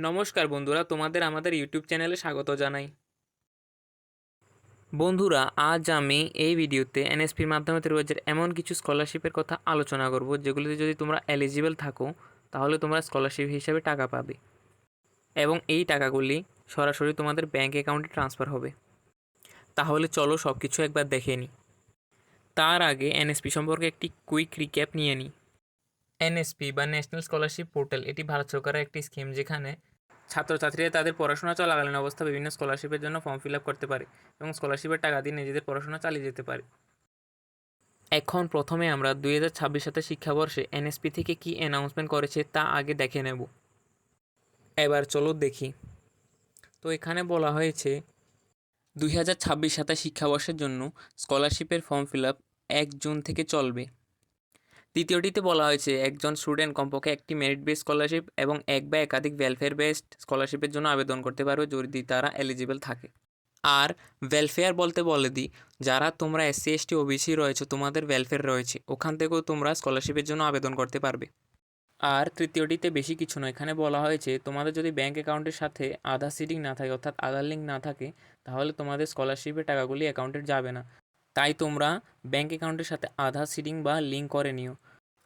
নমস্কার বন্ধুরা, তোমাদের আমাদের ইউটিউব চ্যানেলে স্বাগত জানাই। বন্ধুরা, আজ আমি এই ভিডিওতে এনএসপির মাধ্যমে তৈরি রাজ্যের এমন কিছু স্কলারশিপের কথা আলোচনা করব যেগুলিতে যদি তোমরা এলিজিবল থাকো তাহলে তোমরা স্কলারশিপ হিসাবে টাকা পাবে এবং এই টাকাগুলি সরাসরি তোমাদের ব্যাঙ্ক অ্যাকাউন্টে ট্রান্সফার হবে। তাহলে চলো সব কিছু একবার দেখে নিই। তার আগে এনএসপি সম্পর্কে একটি কুইক রিক্যাপ নিয়ে নিই। এনএসপি বা ন্যাশনাল স্কলারশিপ পোর্টাল এটি ভারত সরকারের একটি স্কিম যেখানে ছাত্রছাত্রীরা তাদের পড়াশোনা চলাকালীন অবস্থা বিভিন্ন স্কলারশিপের জন্য ফর্ম ফিল আপ করতে পারে এবং স্কলারশিপের টাকা দিয়ে নিজেদের পড়াশোনা চালিয়ে যেতে পারে। এখন প্রথমে আমরা 2026 সালের শিক্ষাবর্ষে এনএসপি থেকে কি অ্যানাউন্সমেন্ট করেছে তা আগে দেখে নেব। এবার চলো দেখি। তো এখানে বলা হয়েছে 2026-27 শিক্ষাবর্ষের জন্য স্কলারশিপের ফর্ম ফিল আপ 1 জুন থেকে চলবে। দ্বিতীয়টিতে বলা হয়েছে একজন স্টুডেন্ট কমপক্ষে একটি মেরিট বেসড স্কলারশিপ এবং এক বা একাধিক ওয়েলফেয়ার বেসড স্কলারশিপের জন্য আবেদন করতে পারবে যদি তারা এলিজিবল থাকে। আর ওয়েলফেয়ার বলতে বলে দিই, যারা তোমরা এসসি এসটি ওবিসি রয়েছে, তোমাদের ওয়েলফেয়ার রয়েছে, ওখান থেকেও তোমরা স্কলারশিপের জন্য আবেদন করতে পারবে। আর তৃতীয়টিতে বেশি কিছু নয়, এখানে বলা হয়েছে তোমাদের যদি ব্যাঙ্ক অ্যাকাউন্টের সাথে আধার সিডিং না থাকে অর্থাৎ আধার লিঙ্ক না থাকে তাহলে তোমাদের স্কলারশিপের টাকাগুলি অ্যাকাউন্টে যাবে না। তাই তোমরা ব্যাঙ্ক অ্যাকাউন্টের সাথে আধার সিডিং বা লিঙ্ক করে নিও।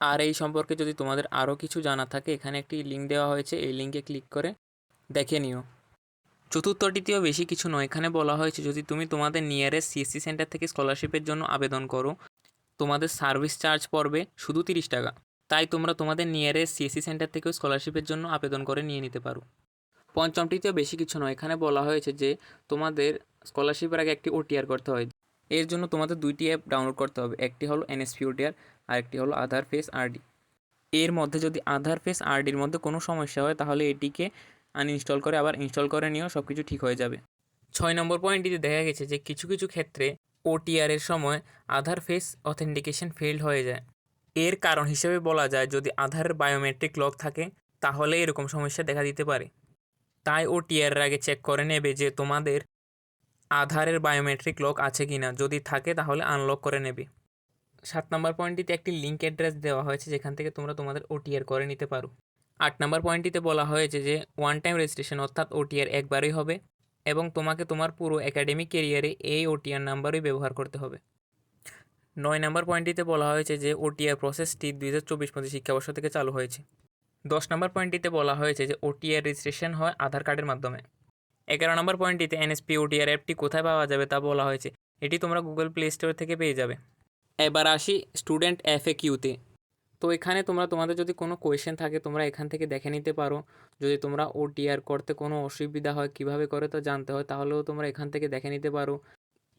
আর এই সম্পর্কে যদি তোমাদের আরও কিছু জানা থাকে এখানে একটি লিঙ্ক দেওয়া হয়েছে, এই লিঙ্কে ক্লিক করে দেখে নিও। চতুর্থটিতেও বেশি কিছু নয়, এখানে বলা হয়েছে যদি তুমি তোমাদের নিয়ারেস্ট সিএসসি সেন্টার থেকে স্কলারশিপের জন্য আবেদন করো তোমাদের সার্ভিস চার্জ পড়বে শুধু 30 টাকা। তাই তোমরা তোমাদের নিয়ারেস্ট সিএসসি সেন্টার থেকেও স্কলারশিপের জন্য আবেদন করে নিয়ে নিতে পারো। পঞ্চমটিতেও বেশি কিছু নয়, এখানে বলা হয়েছে যে তোমাদের স্কলারশিপের আগে একটি ওটিআর করতে হয়। এর জন্য তোমাদের দুইটি অ্যাপ ডাউনলোড করতে হবে, একটি হলো এনএসপি ওটিআর আর একটি হলো আধার ফেস আরডি। এর মধ্যে যদি আধার ফেস আরডির মধ্যে কোনো সমস্যা হয় তাহলে এটিকে আনইনস্টল করে আবার ইনস্টল করে নিও, সব কিছু ঠিক হয়ে যাবে। 6 নম্বর পয়েন্টটিতে দেখা গেছে যে কিছু কিছু ক্ষেত্রে ওটিআরের সময় আধার ফেস অথেন্টিকেশন ফেইল্ড হয়ে যায়। এর কারণ হিসেবে বলা যায় যদি আধারের বায়োমেট্রিক লক থাকে তাহলে এরকম সমস্যা দেখা দিতে পারে। তাই ওটিআরের আগে চেক করে নেবে যে তোমাদের আধারের বায়োমেট্রিক লক আছে কি না, যদি থাকে তাহলে আনলক করে নেবে। 7 নম্বর পয়েন্টটিতে একটি লিঙ্ক অ্যাড্রেস দেওয়া হয়েছে যেখান থেকে তোমরা তোমাদের ওটিআর করে নিতে পারো। 8 নম্বর পয়েন্টটিতে বলা হয়েছে যে ওয়ান টাইম রেজিস্ট্রেশন অর্থাৎ ওটিআর একবারই হবে এবং তোমাকে তোমার পুরো একাডেমিক কেরিয়ারে এই ওটিআর নাম্বারই ব্যবহার করতে হবে। 9 নম্বর পয়েন্টটিতে বলা হয়েছে যে ওটিআর প্রসেসটি 2024-25 শিক্ষাবর্ষ থেকে চালু হয়েছে। 10 নম্বর পয়েন্টটিতে বলা হয়েছে যে ওটিআর রেজিস্ট্রেশন হয় আধার কার্ডের মাধ্যমে। 11 নম্বর পয়েন্টটিতে এনএসপি ওটিআর অ্যাপটি কোথায় পাওয়া যাবে তা বলা হয়েছে, এটি তোমরা গুগল প্লে স্টোর থেকে পেয়ে যাবে। এবার আসি স্টুডেন্ট এফএকিউতে। তো এখানে তোমরা তোমাদের যদি কোনো কোয়েশ্চেন থাকে তোমরা এখান থেকে দেখে নিতে পারো। যদি তোমরা ওটিআর করতে কোনো অসুবিধা হয় কিভাবে করে তো জানতে হয় তাহলেও তোমরা এখান থেকে দেখে নিতে পারো।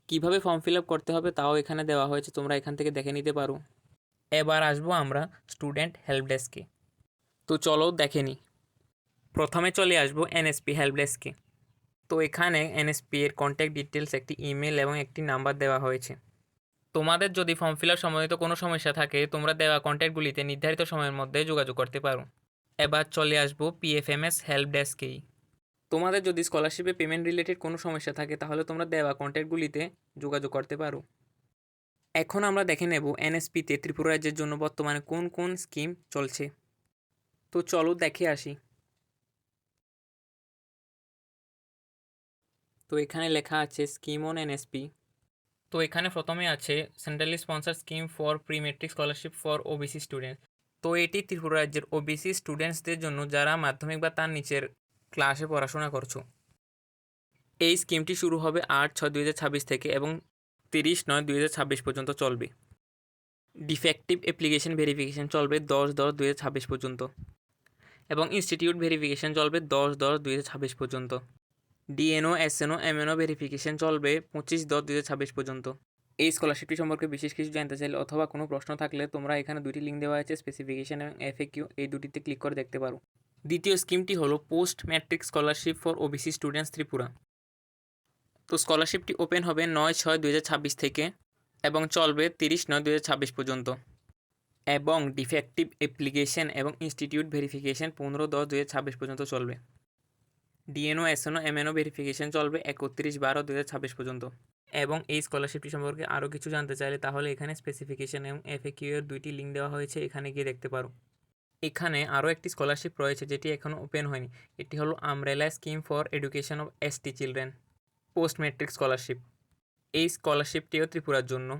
কিভাবে ফর্ম ফিল আপ করতে হবে তাও এখানে দেওয়া হয়েছে, তোমরা এখান থেকে দেখে নিতে পারো। এবার আসবো আমরা স্টুডেন্ট হেল্প ডেস্কে। তো চলো দেখে নিই। প্রথমে চলে আসবো এনএসপি হেল্প ডেস্কে। তো এখানে এনএসপি এর কন্ট্যাক্ট ডিটেলস, একটি ইমেল এবং একটি নাম্বার দেওয়া হয়েছে। তোমাদের যদি ফর্ম ফিল আপ সম্বন্ধিত কোনো সমস্যা থাকে তোমরা দেওয়া কন্ট্যাক্টগুলিতে নির্ধারিত সময়ের মধ্যে যোগাযোগ করতে পারো। এবার চলে আসবো পিএফএমএস হেল্প ডেস্কেই। তোমাদের যদি স্কলারশিপে পেমেন্ট রিলেটেড কোনো সমস্যা থাকে তাহলে তোমরা দেওয়া কন্ট্যাক্টগুলিতে যোগাযোগ করতে পারো। এখন আমরা দেখে নেব এনএসপিতে ত্রিপুরা রাজ্যের জন্য বর্তমানে কোন কোন স্কিম চলছে। তো চলো দেখে আসি। তো এখানে লেখা আছে স্কিম অন এনএসপি। তো এখানে প্রথমে আছে centrally sponsor scheme for pre metric scholarship for OBC student. তো এটি ত্রিপুরা রাজ্যের ওবিসি স্টুডেন্টসদের জন্য যারা মাধ্যমিক বা তার নিচের ক্লাসে পড়াশোনা করছো। এই স্কিমটি শুরু হবে 8/6/2026 থেকে এবং 30/9/2026 পর্যন্ত চলবে। ডিফেক্টিভ অ্যাপ্লিকেশন ভেরিফিকেশন চলবে 10/10/2026 পর্যন্ত এবং ইনস্টিটিউট ভেরিফিকেশন চলবে 10/10/2026 পর্যন্ত। ডিএনও এসএনও এমএনও ভেরিফিকেশন চলবে 25/10/2026 পর্যন্ত। এই স্কলারশিপটি সম্পর্কে বিশেষ কিছু জানতে চাইলে অথবা কোনো প্রশ্ন থাকলে তোমরা এখানে দুটি লিঙ্ক দেওয়া আছে, স্পেসিফিকেশন এবং এফএকিউ, এই দুটিতে ক্লিক করে দেখতে পারো। দ্বিতীয় স্কিমটি হলো post matric scholarship for OBC students Tripura. তো স্কলারশিপটি ওপেন হবে 9/6/2026 থেকে এবং চলবে 30/9/2026 পর্যন্ত এবং ডিফেক্টিভ অ্যাপ্লিকেশন এবং ইনস্টিটিউট ভেরিফিকেশন 15/10/2026 পর্যন্ত চলবে। ডিএনও এসএনও এমএনও ভেরিফিকেশন চলবে 31/12/2026 পর্যন্ত। এবং এই স্কলারশিপটি সম্পর্কে আরও কিছু জানতে চাইলে তাহলে এখানে স্পেসিফিকেশন এবং এফএকিউ এর দুইটি লিঙ্ক দেওয়া হয়েছে, এখানে গিয়ে দেখতে পারো। এখানে আরও একটি স্কলারশিপ রয়েছে যেটি এখনও ওপেন হয়নি। এটি হলো umbrella scheme for education of ST children post matric scholarship. এই স্কলারশিপটিও ত্রিপুরার জন্য।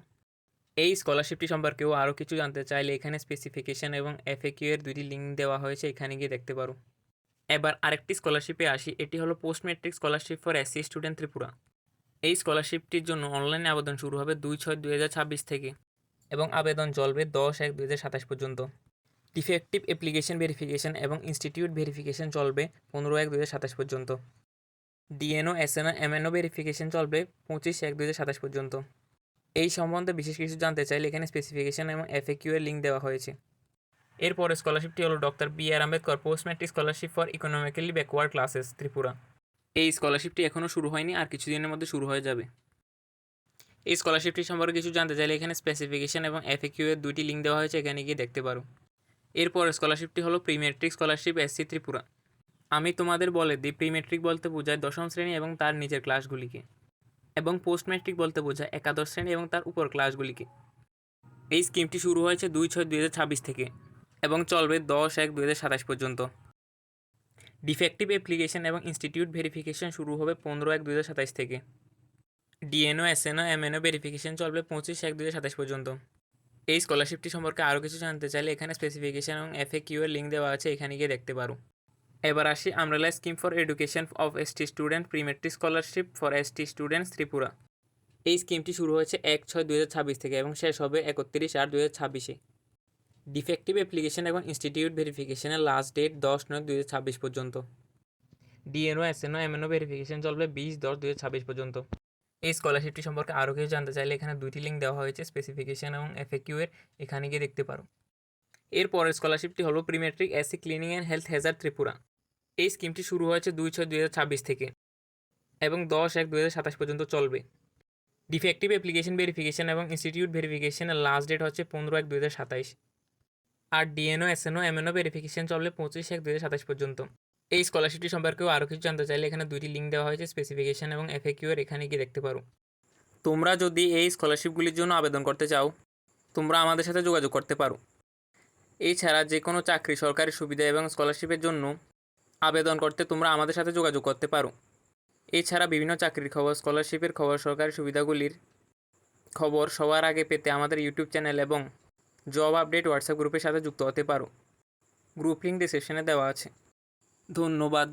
এই স্কলারশিপটি সম্পর্কেও আরও কিছু জানতে চাইলে এখানে স্পেসিফিকেশন এবং এফএকিউ এর দুইটি লিঙ্ক দেওয়া হয়েছে, এখানে গিয়ে দেখতে পারো। এবার আরেকটি স্কলারশিপে আসি, এটি হলো post matric scholarship for SC student Tripura. এই স্কলারশিপটির জন্য অনলাইনে আবেদন শুরু হবে 2/6/2026 থেকে এবং আবেদন চলবে 10/1/2027 পর্যন্ত। ডিফেক্টিভ অ্যাপ্লিকেশন ভেরিফিকেশন এবং ইনস্টিটিউট ভেরিফিকেশন চলবে 15/1/2027 পর্যন্ত। ডিএনও এসএনও এমএনও ভেরিফিকেশন চলবে 25/1/2027 পর্যন্ত। এই সম্বন্ধে বিশেষ কিছু জানতে চাইলে এখানে স্পেসিফিকেশন এবং এফএকিউ এর লিঙ্ক দেওয়া হয়েছে। এরপরে স্কলারশিপটি হলো doctor B.R.. Ambedkar post matric scholarship for economically backward classes Tripura. এই স্কলারশিপটি এখনও শুরু হয়নি, আর কিছুদিনের মধ্যে শুরু হয়ে যাবে। এই স্কলারশিপটি সম্পর্কে কিছু জানতে চাইলে এখানে স্পেসিফিকেশন এবং এফএকিউ এর দুইটি লিঙ্ক দেওয়া হয়েছে, এখানে গিয়ে দেখতে পারো। এরপর স্কলারশিপটি হলো pre matric scholarship SC Tripura. আমি তোমাদের বলে দিই, প্রি ম্যাট্রিক বলতে বোঝায় দশম শ্রেণী এবং তার নিচের ক্লাসগুলিকে, এবং পোস্ট ম্যাট্রিক বলতে বোঝায় একাদশ শ্রেণী এবং তার উপর ক্লাসগুলিকে। এই স্কিমটি শুরু হয়েছে 2/6/2026 থেকে এবং চলবে 10/1/2027 পর্যন্ত। ডিফেক্টিভ অ্যাপ্লিকেশন এবং ইনস্টিটিউট ভেরিফিকেশন শুরু হবে 15/1/2027 থেকে। ডিএনও এসএনও এমএনও ভেরিফিকেশন চলবে 25/1/2027 পর্যন্ত। এই স্কলারশিপটি সম্পর্কে আরও কিছু জানতে চাইলে এখানে স্পেসিফিকেশন এবং এফএকিউ এর লিঙ্ক দেওয়া আছে, এখানে গিয়ে দেখতে পারো। এবার আসি umbrella scheme for education of ST student pre matric scholarship for ST students Tripura. এই স্কিমটি শুরু হয়েছে 1/6/2026 থেকে এবং শেষ হবে 31/8/2026-এ। ডিফেক্টিভ অ্যাপ্লিকেশন এবং ইনস্টিটিউট ভেরিফিকেশনের লাস্ট ডেট 10/9/2026 পর্যন্ত। ডিএনও এসএনও এমএনও ভেরিফিকেশন চলবে 20/10/2026 পর্যন্ত। এই স্কলারশিপটি সম্পর্কে আরও কিছু জানতে চাইলে এখানে দুইটি লিঙ্ক দেওয়া হয়েছে, স্পেসিফিকেশন এবং এফএকিউ এর, এখানে গিয়ে দেখতে পারো। এরপরের স্কলারশিপটি হলো pre matric SC cleaning and health Hazard Tripura. এই স্কিমটি শুরু হয়েছে 2/6/2026 থেকে এবং 10/1/2027 পর্যন্ত চলবে। ডিফেক্টিভ অ্যাপ্লিকেশন ভেরিফিকেশন এবং ইনস্টিটিউট ভেরিফিকেশনের লাস্ট ডেট হচ্ছে 15/1/2027, আর ডিএনও এসএনও এমএনও ভেরিফিকেশন চলবে 25/1/2027 পর্যন্ত। এই স্কলারশিপটি সম্পর্কেও আরও কিছু জানতে চাইলে এখানে দুইটি লিঙ্ক দেওয়া হয়েছে, স্পেসিফিকেশন এবং এফএকিউ এর, এখানে গিয়ে দেখতে পারো। তোমরা যদি এই স্কলারশিপগুলির জন্য আবেদন করতে চাও, তোমরা আমাদের সাথে যোগাযোগ করতে পারো। এছাড়া যে কোনো চাকরি, সরকারি সুবিধা এবং স্কলারশিপের জন্য আবেদন করতে তোমরা আমাদের সাথে যোগাযোগ করতে পারো। এছাড়া বিভিন্ন চাকরির খবর, স্কলারশিপের খবর, সরকারি সুবিধাগুলির খবর সবার আগে পেতে আমাদের ইউটিউব চ্যানেল এবং জব আপডেট হোয়াটসঅ্যাপ গ্রুপের সাথে যুক্ত হতে পারো। গ্রুপ লিঙ্ক ডিসক্রিপশনে দেওয়া আছে। ধন্যবাদ।